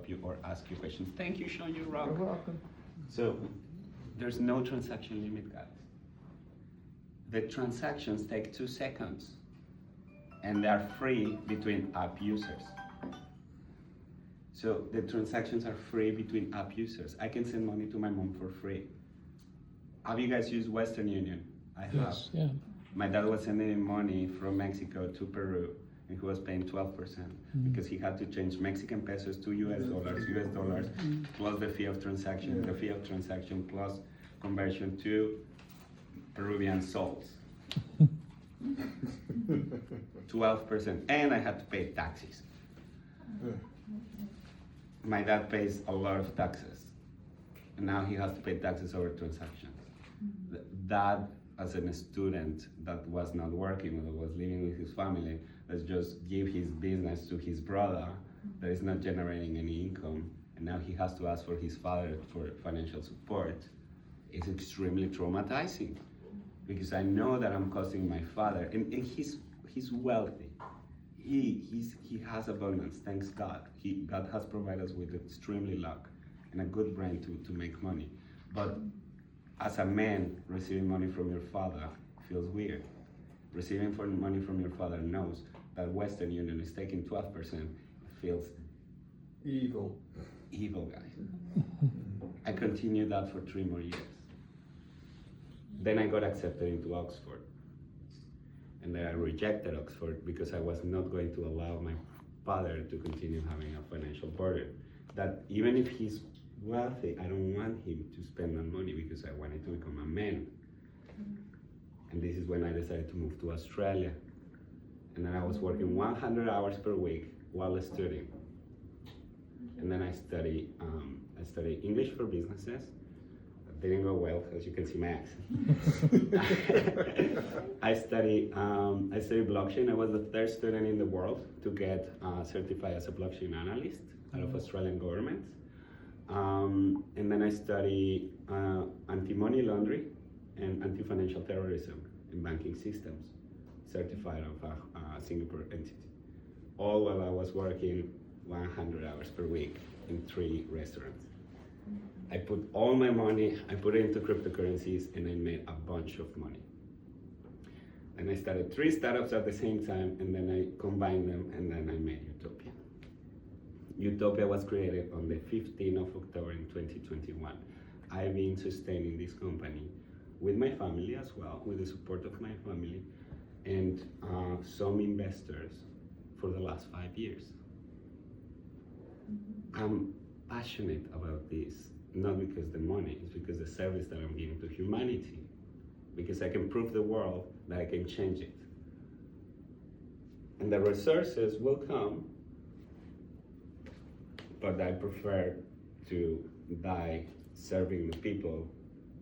stop you or ask you questions. Thank you, Sean, you rock. You're welcome. So there's no transaction limit, guys. The transactions take 2 seconds and they are free between app users. So the transactions are free between app users. I can send money to my mom for free. Have you guys used Western Union? I have. Yes, yeah. My dad was sending money from Mexico to Peru, and he was paying 12% because he had to change Mexican pesos to US dollars, plus the fee of transaction, plus conversion to Peruvian sols. 12%, and I had to pay taxes. My dad pays a lot of taxes, and now he has to pay taxes over transactions. That, as a student that was not working or that was living with his family, let's just give his business to his brother that is not generating any income, and now he has to ask for his father for financial support. It's extremely traumatizing because I know that I'm costing my father, and he's wealthy. He has abundance, thanks God. God has provided us with extremely luck and a good brain to make money. But as a man, receiving money from your father feels weird. Receiving money from your father knows that Western Union is taking 12%. It feels Evil. evil, guys. I continued that for 3 more years. Then I got accepted into Oxford. And then I rejected Oxford because I was not going to allow my father to continue having a financial burden. That even if he's wealthy, I don't want him to spend that money because I wanted to become a man. And this is when I decided to move to Australia. And then I was working 100 hours per week while studying. And then I studied English for businesses. It didn't go well, as you can see my accent. I studied blockchain. I was the 3rd student in the world to get certified as a blockchain analyst out of Australian government. And then I study anti-money laundering and anti-financial terrorism in banking systems, certified of a Singapore entity. All while I was working 100 hours per week in 3 restaurants. I put all my money, I put it into cryptocurrencies, and I made a bunch of money. And I started 3 startups at the same time, and then I combined them, and then I made Utopia. Utopia was created on the 15th of October in 2021. I've been sustaining this company with my family as well, with the support of my family, and some investors for the last 5 years. I'm passionate about this, not because the money, it's because the service that I'm giving to humanity, because I can prove the world that I can change it. And the resources will come, but I prefer to die serving the people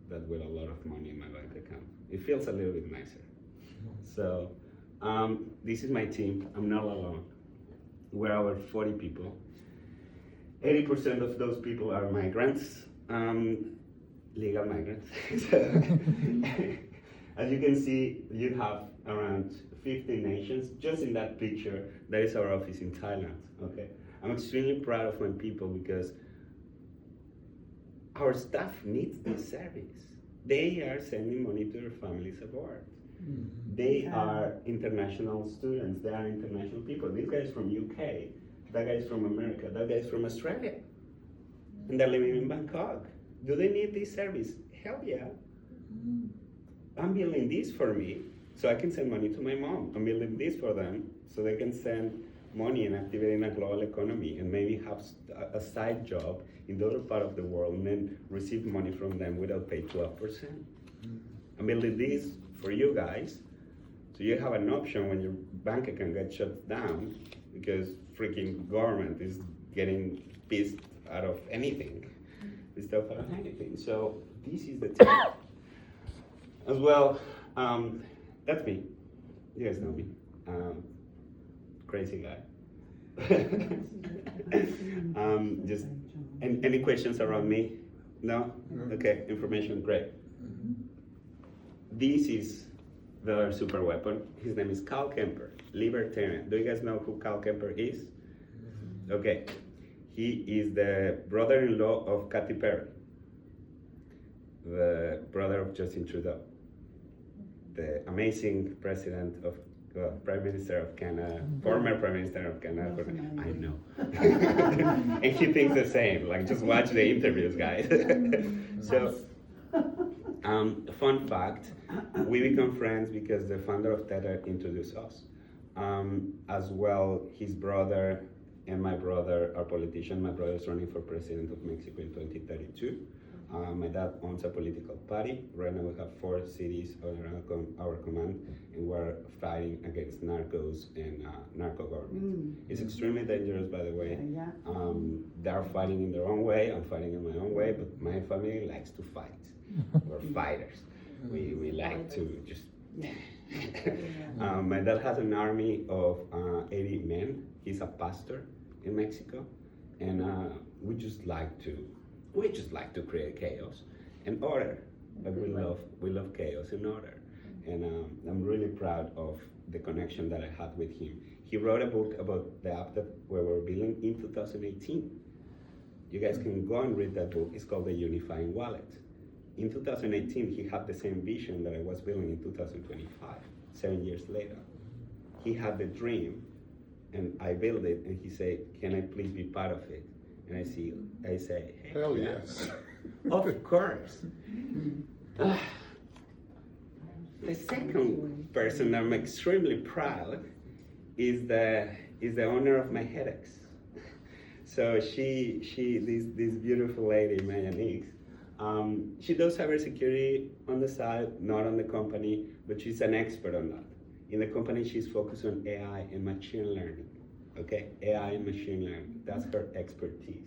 that with a lot of money in my bank account. It feels a little bit nicer. So this is my team. I'm not alone. We're over 40 people. 80% of those people are migrants, legal migrants. As you can see, you have around 50 nations. Just in that picture, that is our office in Thailand, okay? I'm extremely proud of my people because our staff needs this service. They are sending money to their families abroad. They are international students, they are international people. This guy is from UK, that guy is from America, that guy is from Australia. And they're living in Bangkok. Do they need this service? Hell yeah. I'm building this for me, so I can send money to my mom. I'm building this for them, so they can send money and activate in a global economy and maybe have a side job in the other part of the world and then receive money from them without pay 12%. I'm building this for you guys, so you have an option when your bank account gets shut down because freaking government is getting pissed out of anything. Pissed off out of anything. So this is the team. As well, that's me. You guys know me. Crazy guy. Just any questions around me? No? Okay, information, great. This is the other super weapon. His name is Carl Kemper, libertarian. Do you guys know who Carl Kemper is? Okay. He is the brother-in-law of Katy Perry, the brother of Justin Trudeau, the amazing president of, Prime Minister of Canada, former Prime Minister of Canada. I know. And he thinks the same. Like, just watch the interviews, guys. So, fun fact, we become friends because the founder of Tether introduced us. As well, his brother and my brother are politicians. My brother is running for president of Mexico in 2032. My dad owns a political party. Right now we have 4 cities under our command, and we're fighting against narcos and narco government. It's extremely dangerous, by the way. They're fighting in their own way, I'm fighting in my own way, but my family likes to fight. We're fighters. We like to just... My dad has an army of 80 men. He's a pastor in Mexico, and we just like to create chaos and order. Like, we love chaos and order, and I'm really proud of the connection that I had with him. He wrote a book about the app that we were building in 2018. You guys can go and read that book. It's called The Unifying Wallet. In 2018, he had the same vision that I was building in 2025, 7 years later. He had the dream, and I built it, and he said, "Can I please be part of it?" And I say, Hell yes. Of course. The second person I'm extremely proud is the owner of my headaches. So this beautiful lady, Maya Nix, she does cybersecurity on the side, not on the company, but she's an expert on that. In the company, she's focused on AI and machine learning. Okay, AI and machine learning, that's her expertise.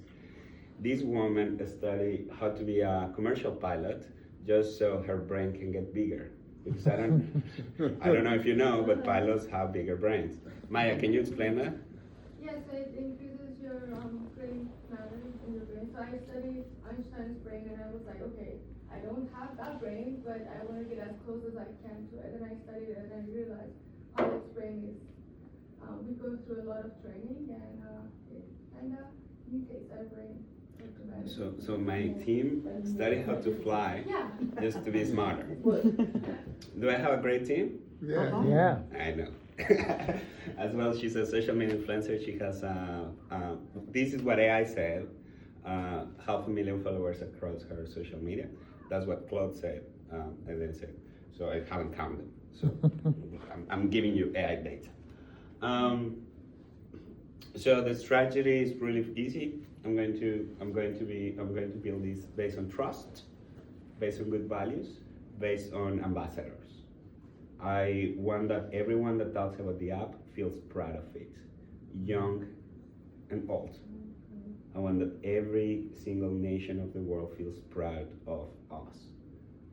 This woman studied how to be a commercial pilot just so her brain can get bigger. Because I don't know if you know, but pilots have bigger brains. Maya, can you explain that? Yes, it increases your brain matter in your brain. So I studied Einstein's brain, and I was like, okay, I don't have that brain, but I want to get as close as I can to it. And I studied it, and I realized how its brain is. We go through a lot of training, and it kind of mutates our brain. So my team studied how to fly just to be smarter. Do I have a great team? Yeah. Yeah. I know. As well, she's a social media influencer. She has, this is what AI said, 500,000 followers across her social media. That's what Claude said, and then said. So I haven't counted them. So I'm giving you AI data. So the strategy is really easy. I'm going to build this based on trust, based on good values, based on ambassadors. I want that everyone that talks about the app feels proud of it, young and old. I want that every single nation of the world feels proud of us.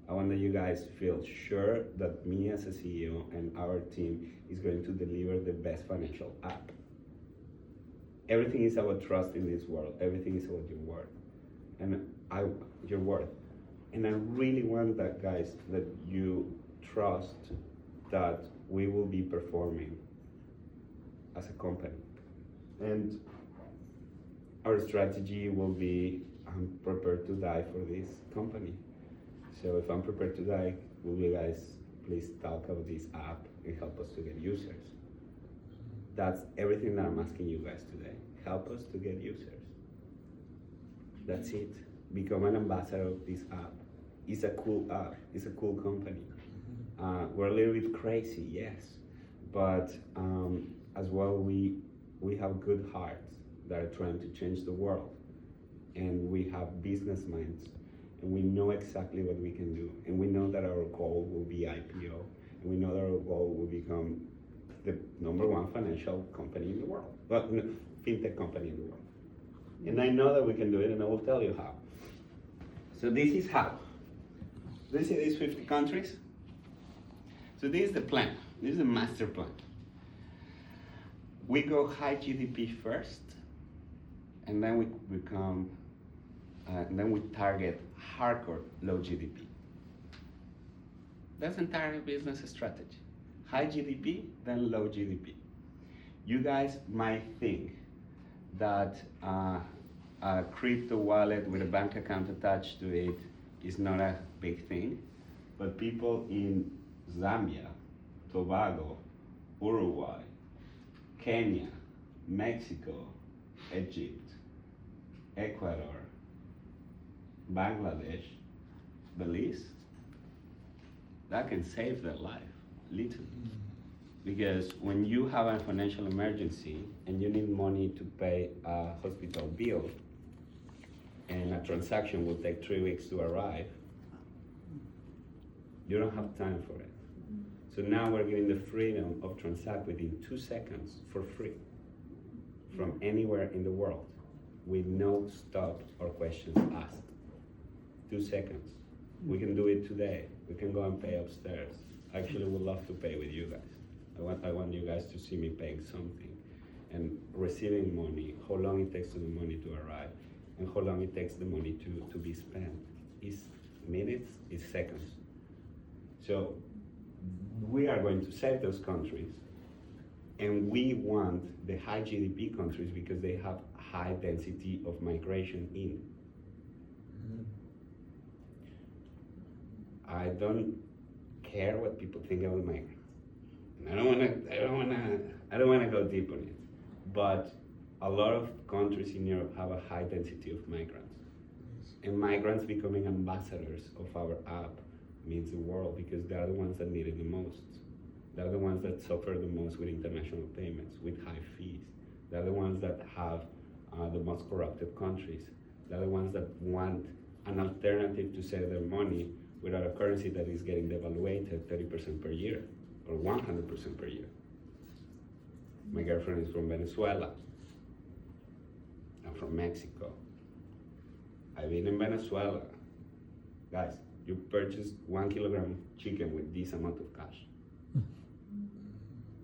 I want that you guys feel sure that me as a CEO and our team is going to deliver the best financial app. Everything is about trust in this world. Everything is about your worth. And your worth. And I really want that, guys, that you trust that we will be performing as a company. And our strategy will be, I'm prepared to die for this company. So if I'm prepared to die, will you guys please talk about this app and help us to get users? That's everything that I'm asking you guys today. Help us to get users. That's it. Become an ambassador of this app. It's a cool app. It's a cool company. We're a little bit crazy, yes, but as well we have good hearts that are trying to change the world, and we have business minds, and we know exactly what we can do, and we know that our goal will be IPO, and we know that our goal will become the #1 financial company in the world, well, fintech company in the world. And I know that we can do it, and I will tell you how. So this is how. Do you see these 50 countries? So this is the plan. This is the master plan. We go high GDP first, and then we become, then we target hardcore low GDP. That's entire business strategy. High GDP, then low GDP. You guys might think that a crypto wallet with a bank account attached to it is not a big thing, but people in Zambia, Tobago, Uruguay, Kenya, Mexico, Egypt, Ecuador, Bangladesh, Belize, that can save their life, literally. Because when you have a financial emergency and you need money to pay a hospital bill, and a transaction will take 3 weeks to arrive, you don't have time for it. So now we're giving the freedom of transact within 2 seconds for free from anywhere in the world with no stop or questions asked. 2 seconds. We can do it today. We can go and pay upstairs. Actually, would love to pay with you guys. I want you guys to see me paying something and receiving money, how long it takes for the money to arrive, and how long it takes the money to be spent. It's minutes, it's seconds. So we are going to save those countries, and we want the high GDP countries because they have high density of migration in. I don't care what people think about migrants. I don't wanna go deep on it. But a lot of countries in Europe have a high density of migrants. And migrants becoming ambassadors of our app means the world because they are the ones that need it the most. They're the ones that suffer the most with international payments, with high fees. They're the ones that have the most corrupted countries. They're the ones that want an alternative to save their money without a currency that is getting devaluated 30% per year or 100% per year. My girlfriend is from Venezuela. I'm from Mexico. I've been in Venezuela. Guys, you purchase 1 kilogram chicken with this amount of cash.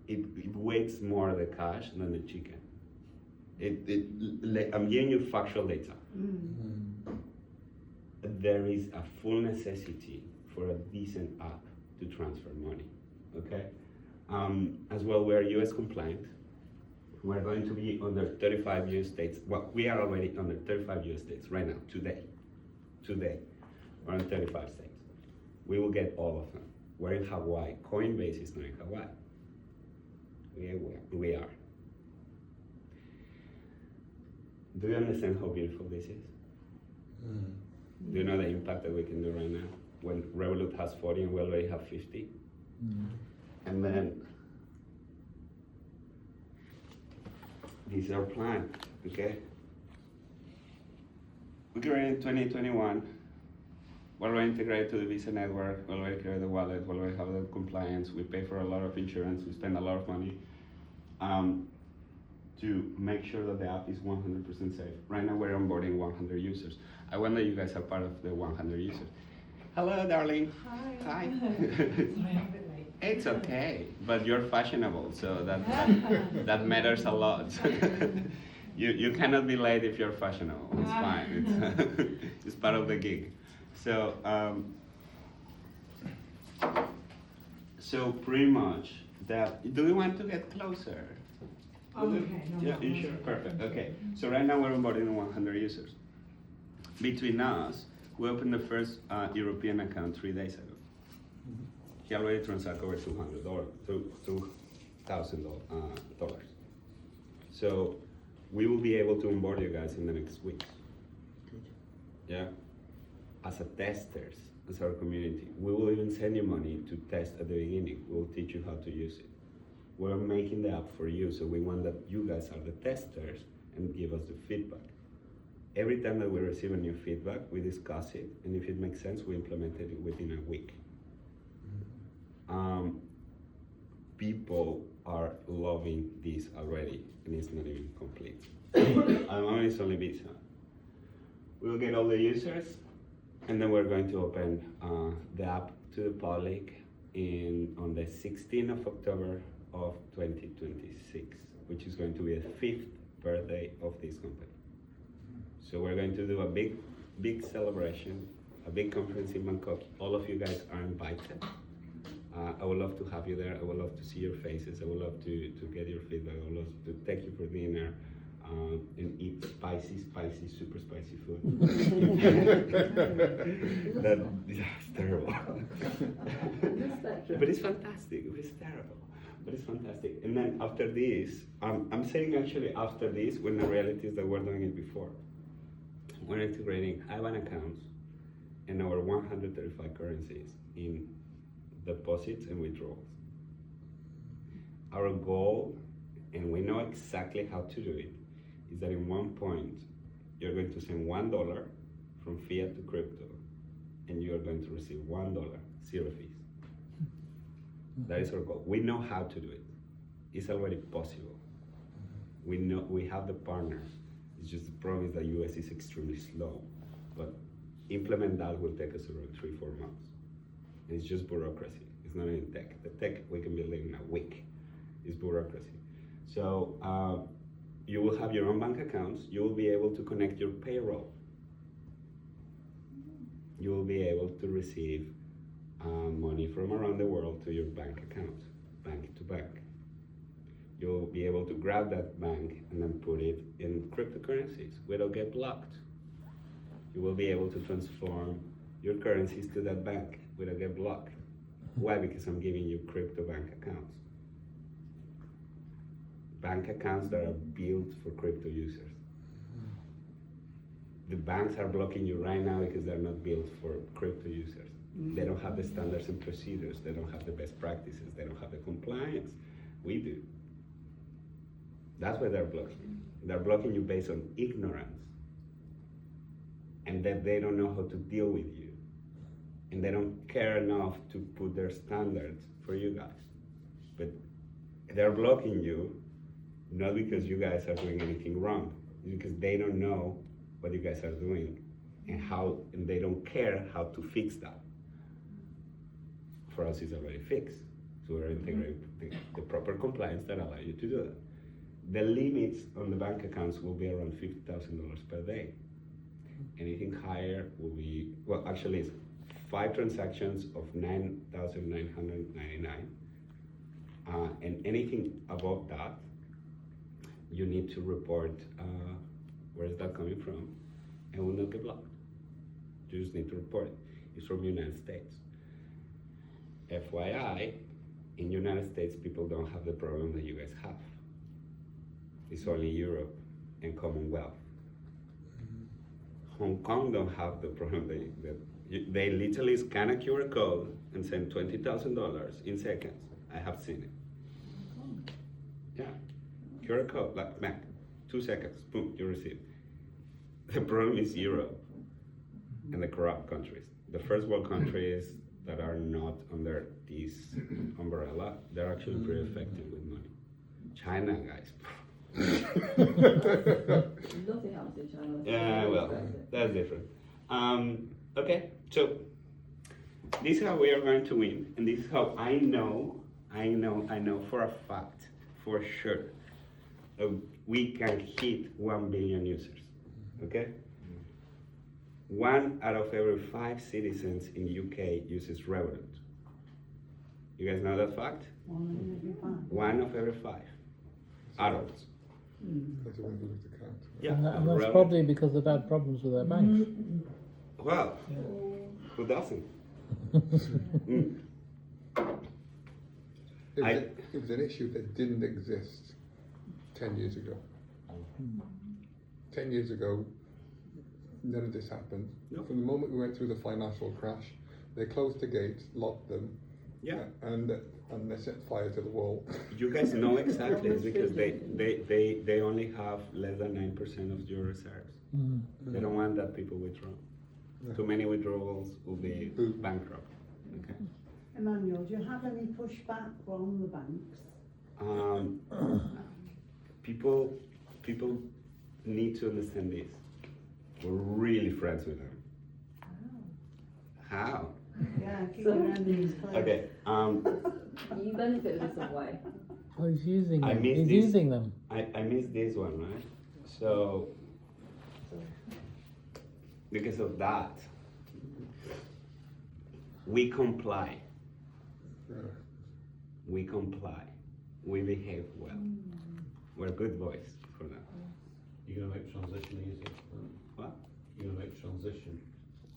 It weighs more the cash than the chicken. I'm giving you factual data. There is a full necessity for a decent app to transfer money, okay? As well, we're US compliant. We're going to be under 35 US states. Well, we are already under 35 US states right now, today. We're on 35 states. We will get all of them. We're in Hawaii. Coinbase is not in Hawaii. We are. Do you understand how beautiful this is? Do you know the impact that we can do right now? When Revolute has 40 and we already have 50. And then, this is our plan, okay? We created in 2021. We already integrated to the Visa network, we already created the wallet, we already have the compliance, we pay for a lot of insurance, we spend a lot of money to make sure that the app is 100% safe. Right now we're onboarding 100 users. I wonder you guys are part of the 100 users. Hello, darling. Hi. It's okay, but you're fashionable, so that matters a lot. You cannot be late if you're fashionable. It's fine. It's part of the gig. So pretty much that. Do we want to get closer? Okay. Yeah, you sure? Perfect. Okay. So right now we're onboarding 100 users. Between us, we opened the first European account 3 days ago. He already transacted over $2,000. So we will be able to onboard you guys in the next week. Yeah. As a testers, as our community, we will even send you money to test at the beginning. We'll teach you how to use it. We're making the app for you, so we want that you guys are the testers and give us the feedback. Every time that we receive a new feedback, we discuss it, and if it makes sense, we implement it within a week. People are loving this already, and it's not even complete. At the moment, it's only Visa. We'll get all the users, and then we're going to open the app to the public on the 16th of October of 2026, which is going to be the 5th birthday of this company. So we're going to do a big celebration, a big conference in Bangkok. All of you guys are invited. I would love to have you there. I would love to see your faces. I would love to get your feedback. I would love to take you for dinner. and eat spicy, super spicy food. It's terrible. But it's fantastic. It's terrible, but it's fantastic. And then after this, I'm saying actually after this, when the reality is that we're doing it before. We're integrating IBAN accounts and over 135 currencies in deposits and withdrawals. Our goal, and we know exactly how to do it, is that in one point, you're going to send $1 from fiat to crypto, and you are going to receive $1, 0 fees. That is our goal. We know how to do it. It's already possible. We know we have the partners. It's just the problem is that US is extremely slow, but implement that will take us around 3-4 months. And it's just bureaucracy. It's not even tech. The tech we can build in a week. It's bureaucracy. So you will have your own bank accounts. You will be able to connect your payroll. You will be able to receive money from around the world to your bank account, bank to bank. You'll be able to grab that bank and then put it in cryptocurrencies without get blocked. You will be able to transform your currencies to that bank without get blocked. Why? Because I'm giving you crypto bank accounts. Bank accounts that are built for crypto users. The banks are blocking you right now because they're not built for crypto users. They don't have the standards and procedures. They don't have the best practices. They don't have the compliance. We do. That's why they're blocking you. They're blocking you based on ignorance, and that they don't know how to deal with you, and they don't care enough to put their standards for you guys. But they're blocking you not because you guys are doing anything wrong, it's because they don't know what you guys are doing and they don't care how to fix that. For us, it's already fixed. So we're integrating the proper compliance that allow you to do that. The limits on the bank accounts will be around $50,000 per day. Anything higher will be, well, actually it's 5 transactions of $9,999. And anything above that, you need to report where is that coming from, and will not get blocked. You just need to report it. It's from the United States. FYI, in the United States, people don't have the problem that you guys have. It's only Europe and Commonwealth. Hong Kong don't have the problem they literally scan a QR code and send $20,000 in seconds. I have seen it. Yeah, QR code, like Mac, 2 seconds, boom, you receive. The problem is Europe and the corrupt countries. The first world countries that are not under this umbrella, they're actually pretty effective with money. China, guys. Nothing happens in China. Yeah, well, that's different. Okay, so this is how we are going to win, and this is how I know for a fact, for sure, we can hit 1 billion users, okay? 1 out of every 5 citizens in the UK uses Revolute. You guys know that fact? 1 of every 5 adults. That's a Revolute account. Yeah, And that's Revolute. probably because they've had problems with their banks. Well, who doesn't? Mm. It was an issue that didn't exist 10 years ago. 10 years ago, none of this happened. No. From the moment we went through the financial crash, they closed the gates, locked them, Yeah. and they set fire to the wall. You guys know exactly because they only have less than 9% of your reserves. They don't want that people withdraw. Yeah. Too many withdrawals will be bankrupt. Okay. Emmanuel, do you have any pushback from the banks? People need to understand this. We're really friends with them. How? Yeah, keep your hands closed. Okay. You benefited in some way. Oh, he's using I them. missed He's this. using them. I missed this one, right? So because of that, we comply. We comply. We behave well. We're good boys for that. You're going to make transition easy. What? You're going to make transition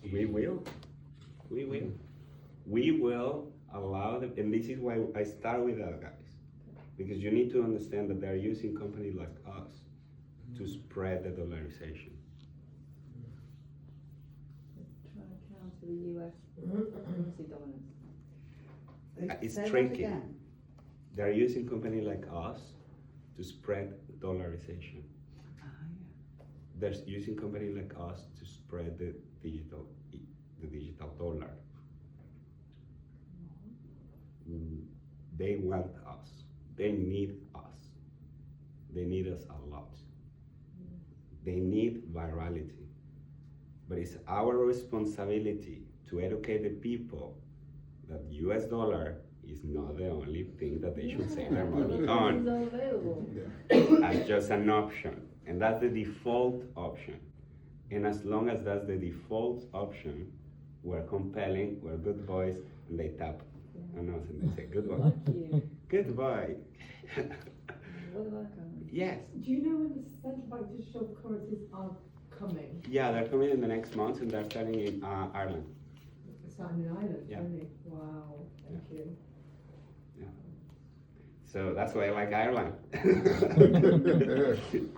easy. We will. We will. We will allow them, and this is why I start with that, guys. Because you need to understand that they're using companies like us to spread the dollarization. Trying to counter the US currency dominance. It's Say that tricky. again. They're using companies like us to spread dollarization. They're using companies like us to spread the digital dollar. They want us. They need us. They need us a lot. They need virality. But it's our responsibility to educate the people that US dollar is not the only thing that they should save their money on. It's all available. As just an option. And that's the default option. And as long as that's the default option, we're compelling, we're good boys, and they tap on us and they say, good boy. Thank you. Good boy. What about currency? Yes. Do you know when the central bank digital currencies are coming? Yeah, they're coming in the next month and they're starting in Ireland. Starting in Ireland, Yeah. only? Wow, thank you. So that's why I like Ireland.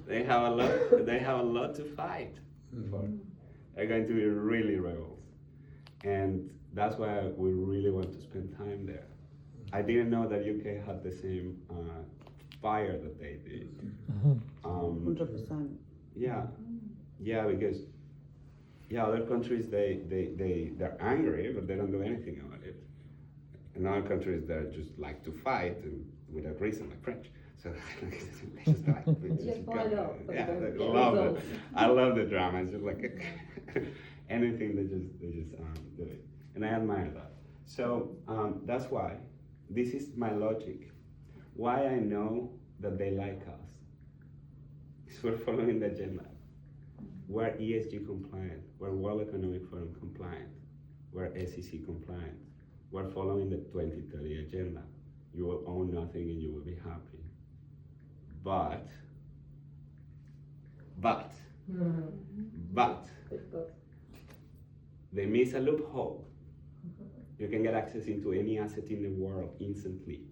They have a lot to fight for. They're going to be really rebels. And that's why we really want to spend time there. I didn't know that UK had the same fire that they did. 100%. Yeah, because other countries they're angry, but they don't do anything about it. In other countries, they just like to fight and without reason, like French. So they just like, Just fight up, but yeah, don't I get love it. results. I love the drama. It's just like anything they just do it, and I admire that. So that's why this is my logic. Why I know that they like us is we're following the agenda. We're ESG compliant. We're World Economic Forum compliant. We're SEC compliant. We're following the 2030 agenda. You will own nothing and you will be happy. But, they miss a loophole. You can get access into any asset in the world instantly.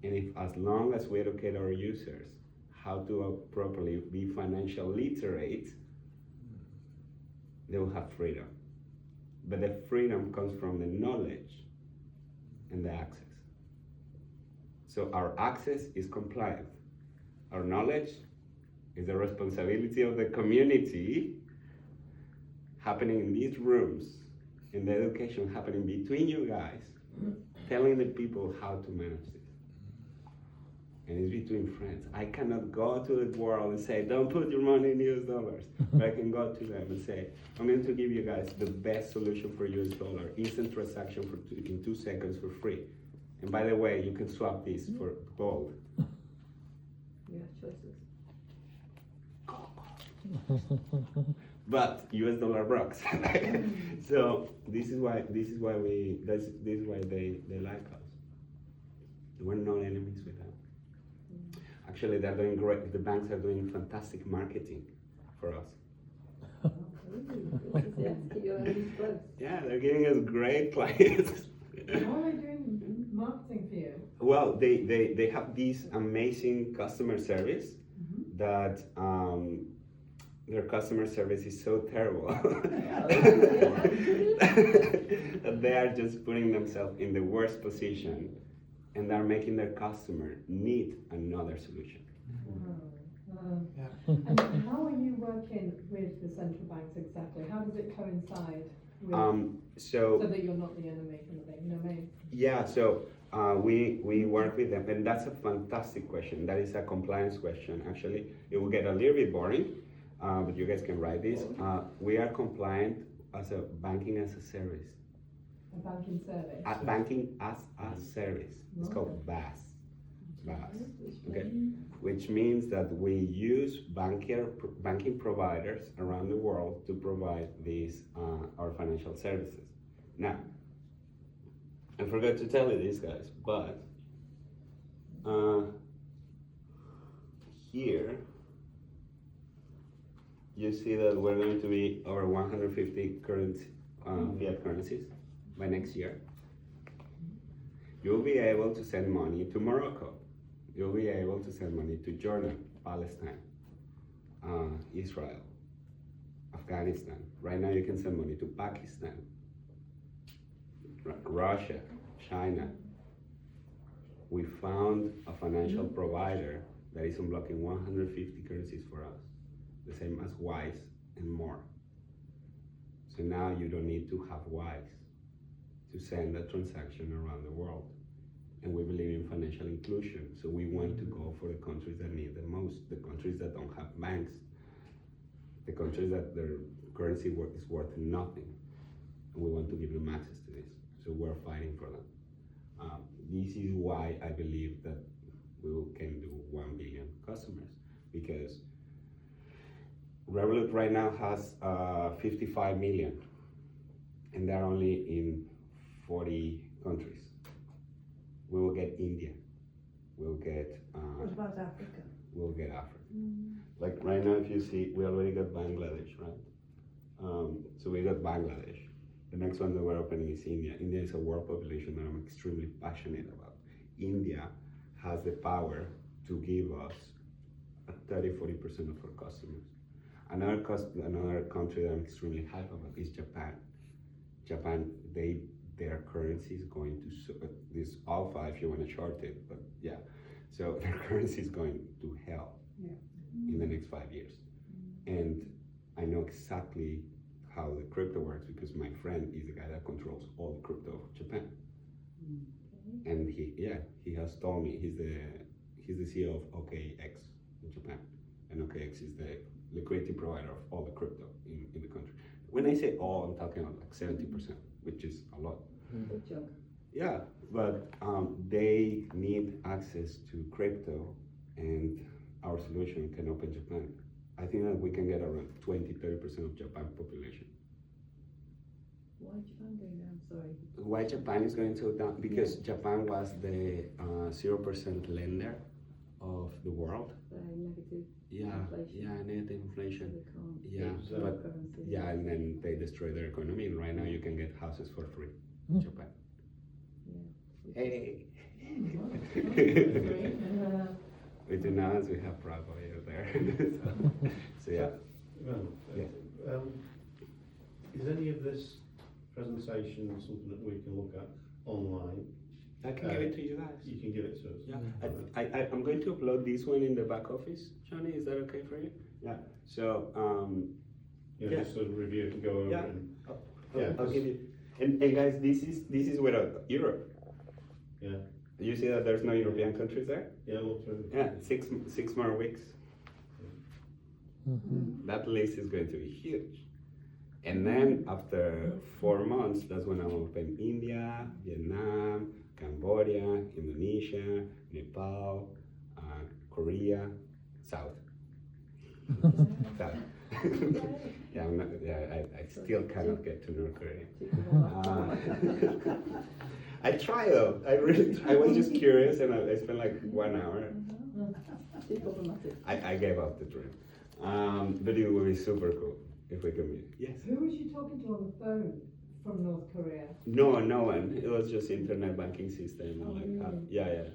And if, as long as we educate our users how to properly be financial literate, they will have freedom. But the freedom comes from the knowledge and the access. So our access is compliant. Our knowledge is the responsibility of the community happening in these rooms, and the education happening between you guys, telling the people how to manage this. And it's between friends. I cannot go to the world and say, don't put your money in US dollars. But I can go to them and say, I'm going to give you guys the best solution for US dollar, instant transaction in 2 seconds for free. And by the way, you can swap this for gold. You have choices. But US dollar rocks. So this is why they like us. We're not enemies with them. Actually, they're doing great. The banks are doing fantastic marketing for us. Yeah, keep your enemies close. Yeah, they're giving us great clients. How are they doing marketing for you? Well, they have this amazing customer service that their customer service is so terrible that they are just putting themselves in the worst position, and they're making their customer need another solution. And how are you working with the central banks exactly? How does it coincide with, so that you're not the enemy kind of thing, you know what I mean? Yeah, so we work with them, and that's a fantastic question. That is a compliance question. Actually, it will get a little bit boring, but you guys can write this. We are compliant as a banking as a service. A banking service? Banking as a service. It's called BAS. Okay, which means that we use banking providers around the world to provide these our financial services. Now, I forgot to tell you this, guys, but here you see that we're going to be over 150 fiat currencies by next year. You'll be able to send money to Morocco. You'll be able to send money to Jordan, Palestine, Israel, Afghanistan. Right now you can send money to Pakistan, Russia, China. We found a financial provider that is unblocking 150 currencies for us, the same as Wise and more. So now you don't need to have Wise to send a transaction around the world. And we believe in financial inclusion, so we want to go for the countries that need the most, the countries that don't have banks, the countries that their currency is worth nothing, and we want to give them access to this. So we're fighting for them. This is why I believe that we can do 1 billion customers, because Revolut right now has 55 million, and they're only in 40 countries. We will get India. We'll get. What about Africa? We'll get Africa. Like right now, if you see, we already got Bangladesh, right? So we got Bangladesh. The next one that we're opening is India. India is a world population that I'm extremely passionate about. India has the power to give us 30-40% of our customers. Another country that I'm extremely hyped about is Japan. Japan, their currency is going to, this alpha if you want to short it, but yeah. So their currency is going to hell in the next 5 years. And I know exactly how the crypto works because my friend is the guy that controls all the crypto of Japan. And he has told me he's the CEO of OKX in Japan. And OKX is the liquidity provider of all the crypto in the country. When I say all, I'm talking about like 70%, which is a lot. Good job. Yeah, but they need access to crypto, and our solution can open Japan. I think that we can get around 20-30% of Japan population. Why Japan going down? Sorry. Why Japan is going so down? Because Japan was the 0% lender of the world. Negative Yeah, negative inflation. They can't. Yeah, So- but Currency. yeah, and then they destroy their economy. And right now you can get houses for free in Japan. Yeah. Hey. Uh, Between us, we have Bravo there. so yeah. Well, Yeah. Is any of this presentation something that we can look at online? I can give it to you guys. You can give it to us. Yeah, I'm going to upload this one in the back office. Johnny, is that okay for you? Yeah. So, yeah. Just sort of review it and go over Yeah. it. And, I'll give you. And guys, this is without Europe. yeah, You see that there's no European countries there? yeah, look through. Yeah, six more weeks. That list is going to be huge. And then after 4 months, that's when I'll open India, Vietnam, Cambodia, Indonesia, Nepal, Korea, South. South. Yeah, I still cannot get to North Korea. I try though. I was just curious, and I spent like 1 hour. Too problematic. I gave up the dream. But it would be super cool if we could meet. Yes. Who was you talking to on the phone from North Korea? No one. It was just internet banking system. Oh, Like, really? yeah.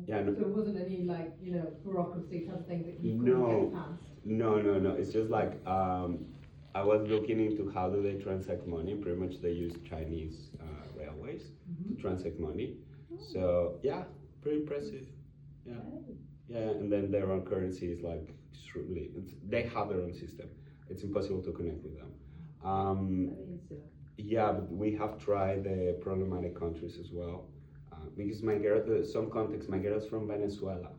Yeah, no. So it wasn't any like, bureaucracy type of thing that you No. couldn't get past? No. It's just like I was looking into how do they transact money. Pretty much they use Chinese railways to transact money. So yeah, pretty impressive. Yeah, and then their own currency is like extremely. They have their own system. It's impossible to connect with them. Very insular. Yeah, but we have tried the problematic countries as well. Because my girl, some context, my girl's from Venezuela.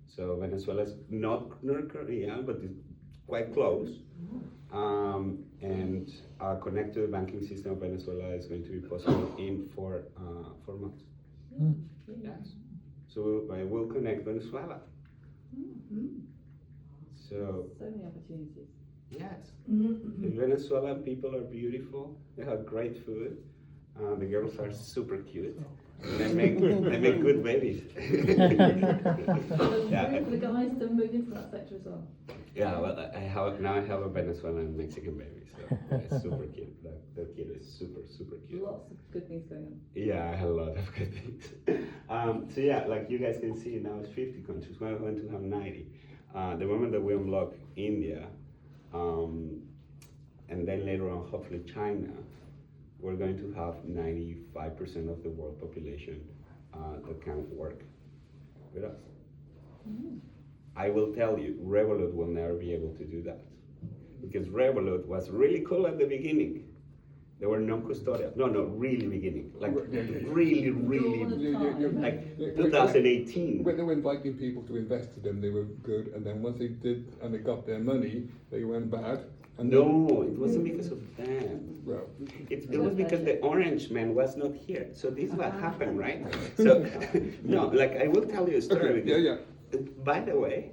So Venezuela is not North Korea, but it's quite close. And connect to the banking system of Venezuela is going to be possible in 4 months. Yes. So I will connect Venezuela. So So many opportunities. yes, the Venezuelan people are beautiful. They have great food. The girls are super cute. They make good babies. So Yeah. for the guys to move into that sector as well. Yeah, well, I have a Venezuelan and Mexican baby, so it's super cute. The kid is super cute. Lots of good things going on. Yeah, I had a lot of good things. So yeah, like you guys can see, now it's 50 countries. We're going to have 90. The moment that we unlock India, and then later on, hopefully China, we're going to have 95% of the world population that can work with us. I will tell you, Revolute will never be able to do that. Because Revolute was really cool at the beginning. There were non-custodial. No, really beginning. Like really, like 2018. When they were inviting people to invest in them, they were good, and then once they did and they got their money, they went bad. And No, it wasn't because of them. Well, It was because the orange man was not here. So this is what happened, right? So, no, like I will tell you a story. okay, yeah. By the way,